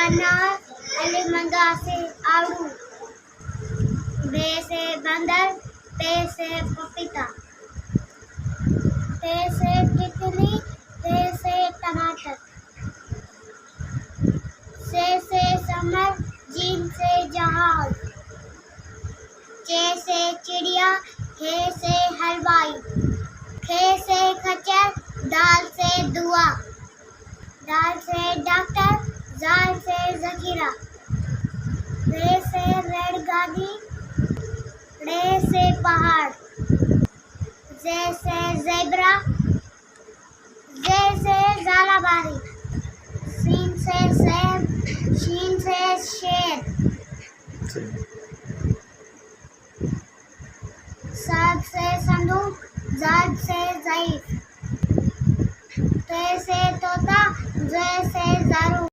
अनार, अलीमंगा से आड़ू, बे से बंदर, पे से पपीता, ते से तितली, ते से टमाटर, से समर, जीम से जहाज, चे से चिड़िया, हे से हलवाई, खे से खच्चर, दाल से दुआ, दाल से डॉक्टर, जाल से जखीरा, रे से रेलगाड़ी, रे से पहाड़, जे से ज़ेब्रा, जे से झालाबारी, सीन से सेब, शीन से शेर, साद से संदूक, जाद से ज़ईफ, ते से तोता, जे से ज़ारू।